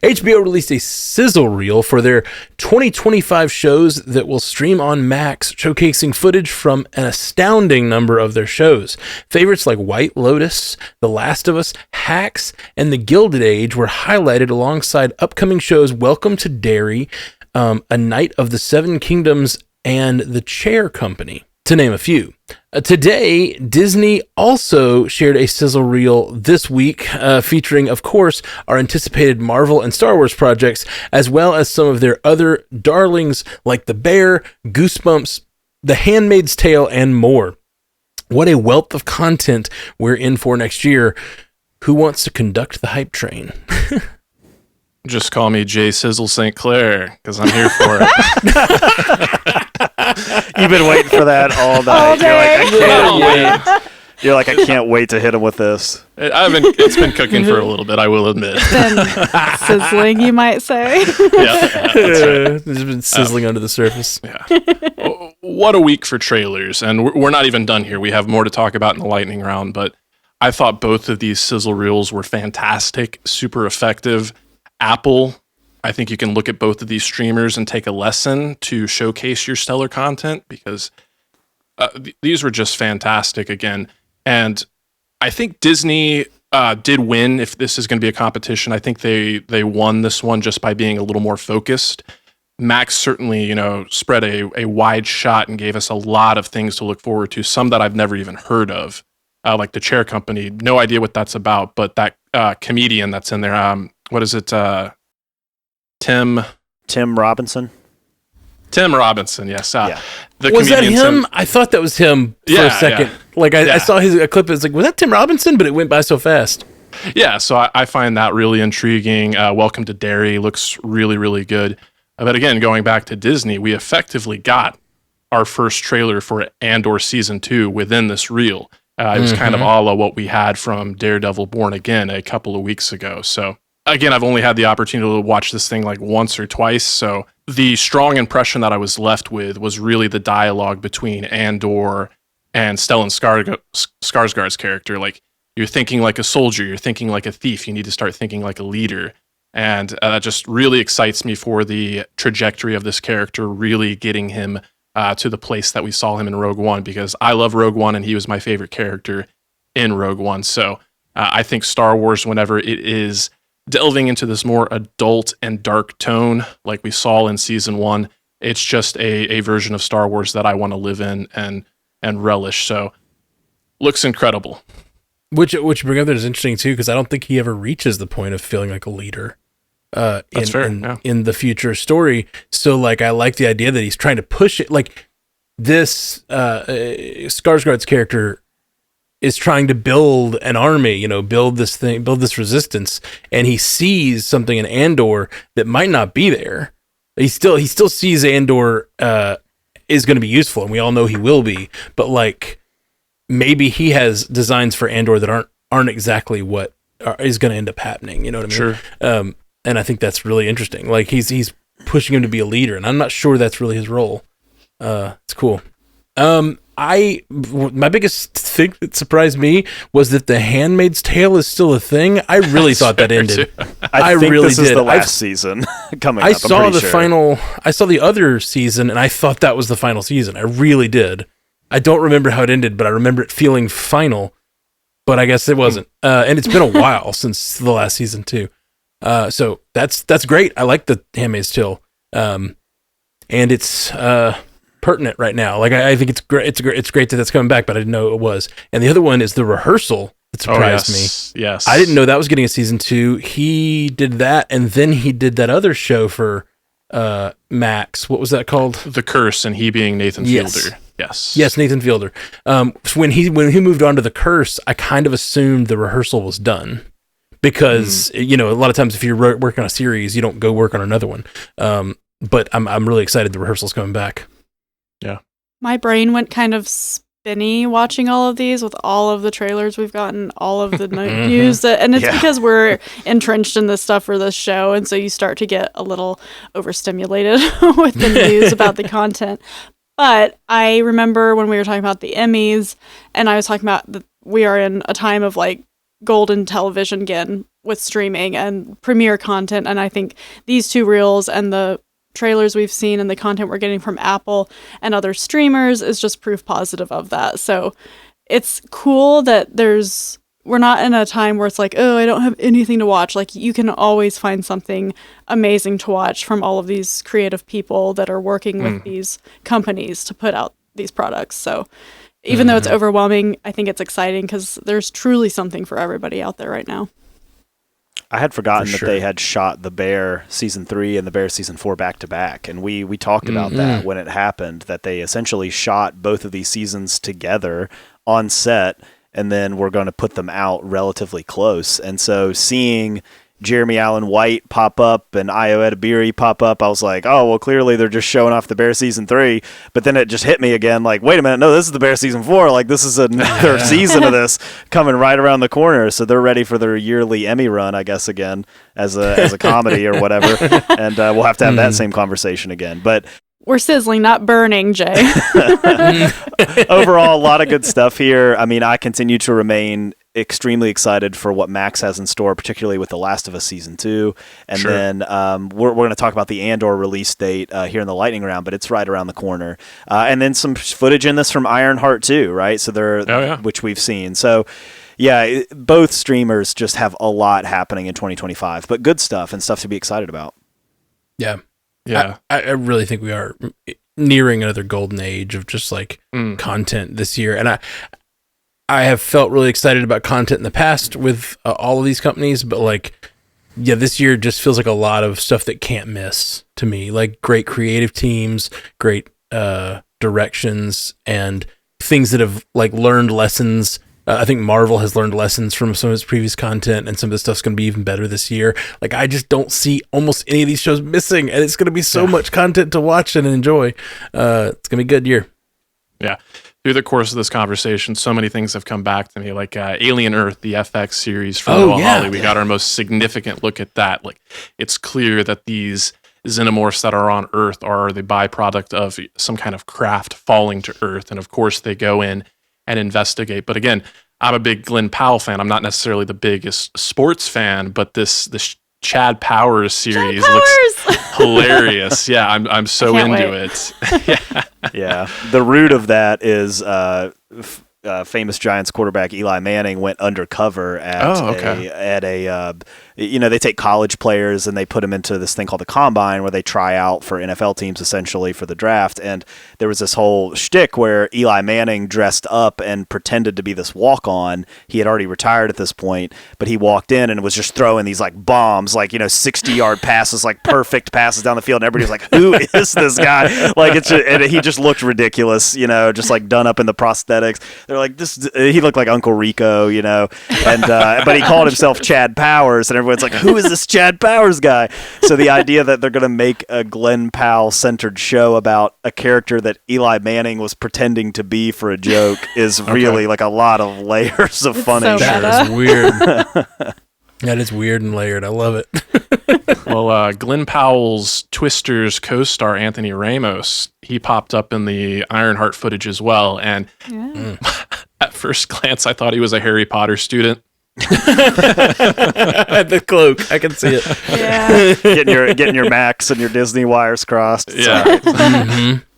HBO released a sizzle reel for their 2025 shows that will stream on Max, showcasing footage from an astounding number of their shows. Favorites like White Lotus, The Last of Us, Hacks, and The Gilded Age were highlighted alongside upcoming shows Welcome to Derry, A Night of the Seven Kingdoms, and The Chair Company, to name a few. Today, Disney also shared a sizzle reel this week, featuring, of course, our anticipated Marvel and Star Wars projects, as well as some of their other darlings like The Bear, Goosebumps, The Handmaid's Tale, and more. What a wealth of content we're in for next year. Who wants to conduct the hype train? Just call me J. Sizzle St. Clair, because I'm here for it. You've been waiting for that all night. All day. You're like, I can't wait to hit him with this. It's been cooking for a little bit, I will admit. Sizzling, you might say. Yeah, that's right. It's been sizzling under the surface. Yeah. What a week for trailers. And we're not even done here. We have more to talk about in the lightning round, but I thought both of these sizzle reels were fantastic, super effective. Apple, I think you can look at both of these streamers and take a lesson to showcase your stellar content, because these were just fantastic again. And I think Disney did win. If this is going to be a competition, I think they won this one just by being a little more focused. Max certainly, spread a wide shot and gave us a lot of things to look forward to, some that I've never even heard of, like The Chair Company. No idea what that's about, but that comedian that's in there, what is it? Tim Robinson. Tim Robinson, yes. Yeah. Was that him? I thought that was him for a second. Yeah. Like I saw a clip. It's like, was that Tim Robinson? But it went by so fast. Yeah, so I find that really intriguing. Welcome to Derry looks really, really good. But again, going back to Disney, we effectively got our first trailer for Andor Season 2 within this reel. It was kind of a la what we had from Daredevil Born Again a couple of weeks ago. So again, I've only had the opportunity to watch this thing like once or twice. So the strong impression that I was left with was really the dialogue between Andor and Stellan Skarsgård's character. Like, you're thinking like a soldier, you're thinking like a thief, you need to start thinking like a leader. And that just really excites me for the trajectory of this character, really getting him to the place that we saw him in Rogue One, because I love Rogue One and he was my favorite character in Rogue One. So I think Star Wars, whenever it is delving into this more adult and dark tone like we saw in Season 1, it's just a version of Star Wars that I want to live in and relish. So looks incredible. Which bring up that is interesting too, because I don't think he ever reaches the point of feeling like a leader in the future story. So like, I like the idea that he's trying to push it. Like, this Skarsgård's character is trying to build an army, build this resistance, and he sees something in Andor that might not be there. He still sees Andor is going to be useful, and we all know he will be. But like, maybe he has designs for Andor that aren't exactly what is going to end up happening. You know what I mean? Sure. And I think that's really interesting. Like, he's pushing him to be a leader, and I'm not sure that's really his role. It's cool. My biggest thing that surprised me was that The Handmaid's Tale is still a thing. I really thought that ended. I think really this is the last season coming up. I saw the other season, and I thought that was the final season. I really did. I don't remember how it ended, but I remember it feeling final. But I guess it wasn't. And it's been a while since the last season too. So that's great. I like The Handmaid's Tale, and it's pertinent right now. Like, I think it's great. It's great that that's coming back, but I didn't know it was. And the other one is The Rehearsal. That surprised me. Yes, I didn't know that was getting a season 2. He did that, and then he did that other show for Max. What was that called? The Curse, and he being Nathan Fielder. Yes, Nathan Fielder. When he moved on to The Curse, I kind of assumed The Rehearsal was done, because a lot of times if you're working on a series, you don't go work on another one. But I'm really excited The Rehearsal's coming back. Yeah. My brain went kind of spinny watching all of these with all of the trailers we've gotten, all of the news. And it's because we're entrenched in this stuff for this show. And so you start to get a little overstimulated with the news about the content. But I remember when we were talking about the Emmys, and I was talking about that we are in a time of like golden television again with streaming and premiere content. And I think these 2 reels and the trailers we've seen and the content we're getting from Apple and other streamers is just proof positive of that. So it's cool that we're not in a time where it's like, oh, I don't have anything to watch. Like, you can always find something amazing to watch from all of these creative people that are working with these companies to put out these products. So even though it's overwhelming, I think it's exciting because there's truly something for everybody out there right now. I had forgotten that they had shot The Bear season 3 and The Bear season 4 back to back, and we talked about that when it happened, that they essentially shot both of these seasons together on set, and then we're going to put them out relatively close. And so seeing Jeremy Allen White pop up and Ayo Edebiri pop up, I was like, oh, well, clearly they're just showing off The Bear season 3. But then it just hit me again, like, wait a minute, no, this is The Bear season 4. Like, this is another season of this coming right around the corner. So they're ready for their yearly Emmy run, I guess, again, as a comedy or whatever. And we'll have to have that same conversation again. But we're sizzling, not burning, Jay. overall, a lot of good stuff here. I mean, I continue to remain extremely excited for what Max has in store, particularly with The Last of Us Season 2. And then we're going to talk about the Andor release date here in the lightning round, but it's right around the corner. And then some footage in this from Ironheart too, right? So which we've seen. So yeah, both streamers just have a lot happening in 2025, but good stuff and stuff to be excited about. Yeah. Yeah. I really think we are nearing another golden age of just like content this year. And I have felt really excited about content in the past with all of these companies, but like, yeah, this year just feels like a lot of stuff that can't miss to me. Like great creative teams, great directions, and things that have like learned lessons. I think Marvel has learned lessons from some of its previous content, and some of this stuff's going to be even better this year. Like, I just don't see almost any of these shows missing, and it's going to be so much content to watch and enjoy. It's going to be a good year. Yeah. Through the course of this conversation, so many things have come back to me, like Alien Earth, the FX series from Noah Hawley. We got our most significant look at that. Like, it's clear that these xenomorphs that are on Earth are the byproduct of some kind of craft falling to Earth, and of course they go in and investigate. But again, I'm a big Glenn Powell fan. I'm not necessarily the biggest sports fan, but this Chad Powers series looks hilarious. Yeah, I'm so into it. Yeah. The root of that is famous Giants quarterback Eli Manning went undercover at a they take college players and they put them into this thing called the Combine, where they try out for NFL teams essentially for the draft. And there was this whole shtick where Eli Manning dressed up and pretended to be this walk-on. He had already retired at this point, but he walked in and was just throwing these like bombs, like 60-yard passes, like perfect passes down the field. And everybody was like, "Who is this guy?" Like and he just looked ridiculous, just like done up in the prosthetics. They're like, he looked like Uncle Rico, and but he called himself Chad Powers, and everyone's like, who is this Chad Powers guy? So the idea that they're going to make a Glenn Powell centered show about a character that Eli Manning was pretending to be for a joke is really like a lot of layers of funny. So that is weird. That is weird and layered. I love it. Well, Glenn Powell's Twisters co-star Anthony Ramos, he popped up in the Ironheart footage as well. And at first glance, I thought he was a Harry Potter student. The cloak, I can see it. Yeah. getting your Max and your Disney wires crossed. Yeah.